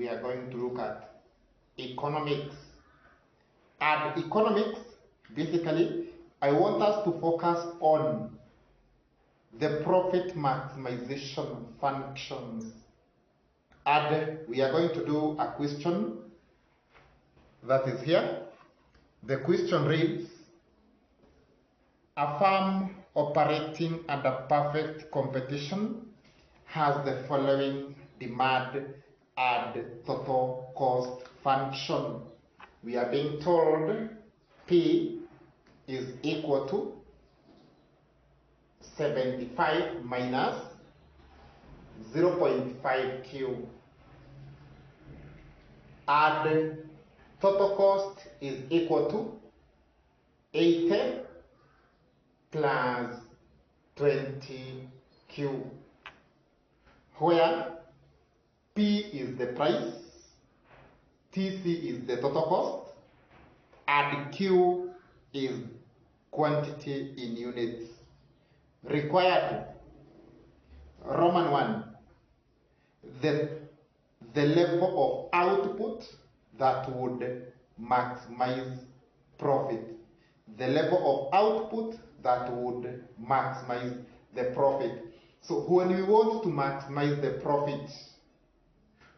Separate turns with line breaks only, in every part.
we are going to look at economics. And economics, basically, I want us to focus on the profit maximization functions. And we are going to do a question that is here. The question reads, a firm operating under perfect competition has the following demand and total cost function. We are being told P is equal to 75 minus 0.5 Q, and total cost is equal to 80 plus 20 Q, where P is the price, TC is the total cost, and Q is quantity in units. Required, Roman 1, the level of output that would maximize profit. The level of output that would maximize the profit. So when we want to maximize the profit,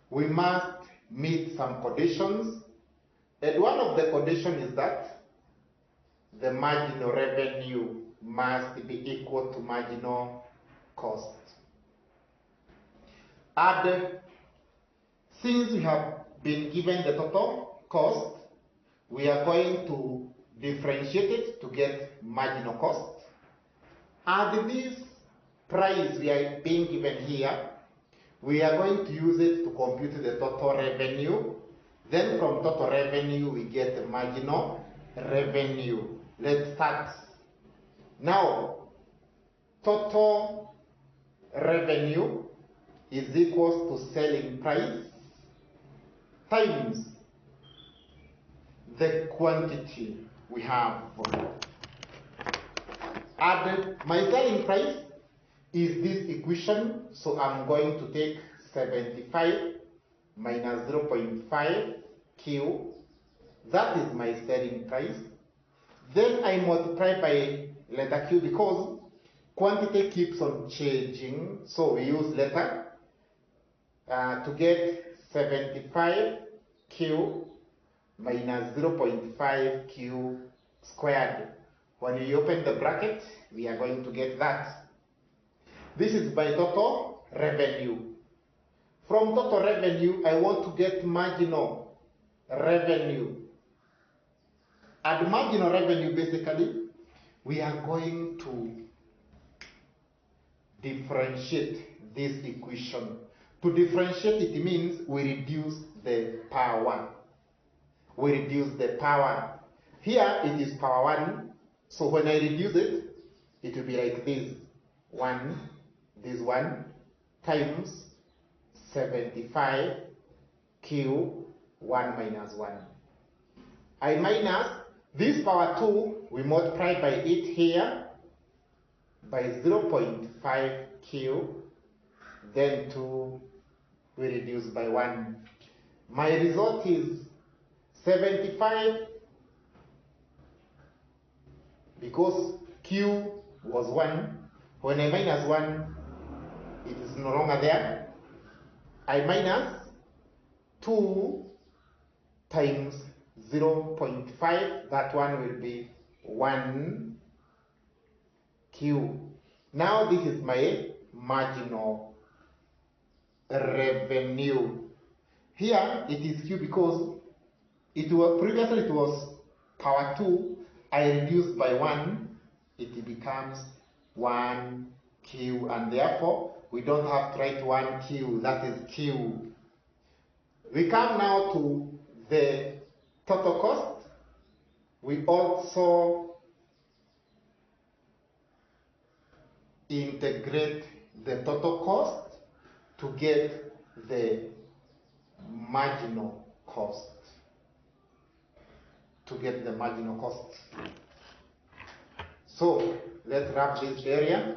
we must meet some conditions, and one of the conditions is that the marginal revenue must be equal to marginal cost. And since we have been given the total cost, we are going to differentiate it to get marginal cost. And this price we are being given here, we are going to use it to compute the total revenue. Then from total revenue, we get the marginal revenue. Let's start. Now, total revenue is equal to selling price times the quantity we have. And my selling price is this equation, so I'm going to take 75 minus 0.5 Q. That is my selling price. Then I multiply by letter Q because quantity keeps on changing, so we use letter to get 75 Q minus 0.5 Q squared. When you open the bracket, we are going to get that. This is by total revenue. From total revenue, I want to get marginal revenue. At marginal revenue, basically, we are going to differentiate this equation. To differentiate it means we reduce the power. We reduce the power. Here it is power 1, so when I reduce it, it will be like this. 1, this 1, times 75 Q 1 minus 1. I minus this power 2, we multiply by it here by 0.5 Q, then 2 we reduce by 1. My result is 75, because Q was 1. When I minus 1, it is no longer there. I minus 2 times 0.5, that one will be 1 Q. Now this is my marginal revenue. Here it is Q because it was previously it was power 2. I reduced by 1, it becomes 1 Q, and therefore we don't have to write 1 Q, that is Q. We come now to the total cost. We also integrate the total cost to get the marginal cost. So let's wrap this area.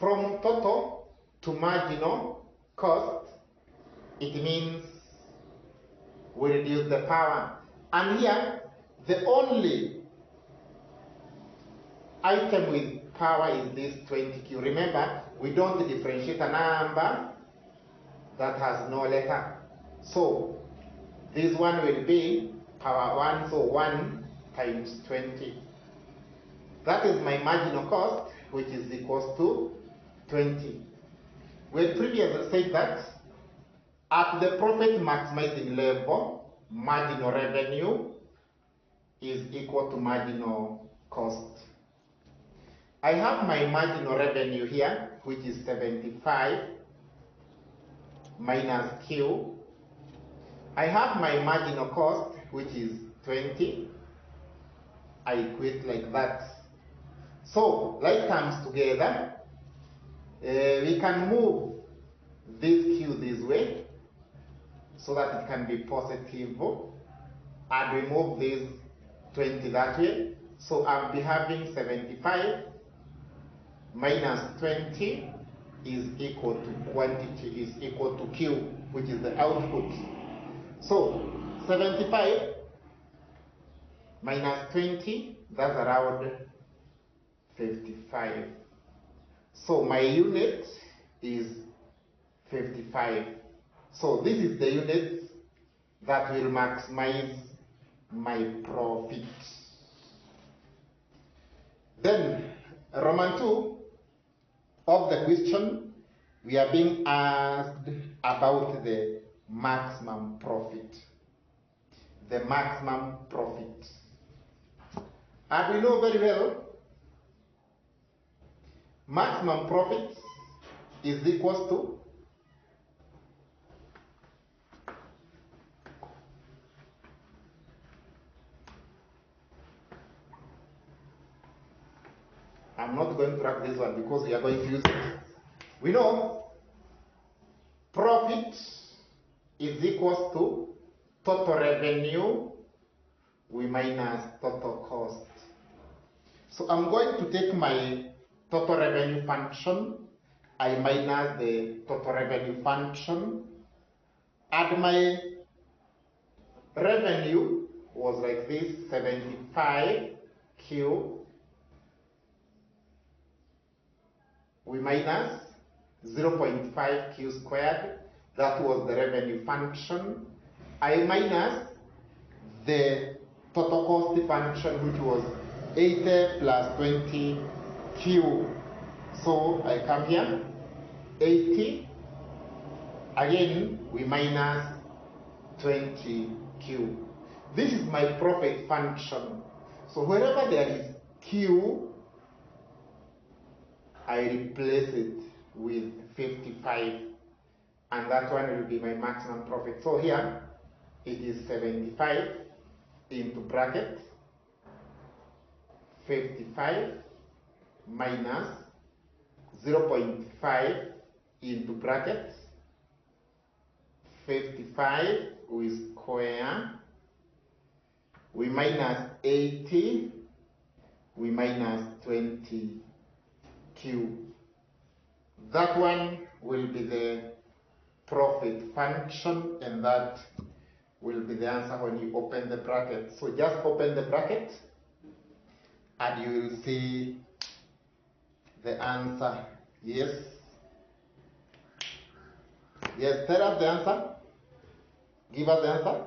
From total to marginal cost, it means we reduce the power. And here, the only item with power is this 20Q. Remember, we don't differentiate a number that has no letter. So, this one will be power 1, so 1 times 20. That is my marginal cost, which is equals to 20. We had previously said that at the profit maximizing level, marginal revenue is equal to marginal cost. I have my marginal revenue here, which is 75 minus Q. I have my marginal cost, which is 20. I equate like that. So, like terms together, we can move this Q this way so that it can be positive, and we move this 20 that way. So I'll be having 75 minus 20 is equal to quantity, is equal to Q, which is the output. So 75 minus 20, that's around 55. So my unit is 55. So this is the unit that will maximize my profit. Then Roman 2 of the question, we are being asked about the maximum profit. The maximum profit. And we know very well, maximum profit is equals to I'm not going to write this one because we are going to use it. We know profit is equals to total revenue we minus total cost. So I'm going to take my total revenue function, I minus the total revenue function, and my revenue was like this, 75Q. We minus 0.5Q squared, that was the revenue function. I minus the total cost function, which was 80 plus 20Q. So I come here, 80. Again, we minus 20Q. This is my profit function. So wherever there is Q, I replace it with 55, and that one will be my maximum profit. So here, it is 75 into bracket 55 minus 0.5 into bracket 55 with square, we minus 80, we minus 20Q. That one will be the profit function, and that will be the answer when you open the bracket. So just open the bracket and you will see the answer. Yes? Yes, tell us the answer. Give us the answer.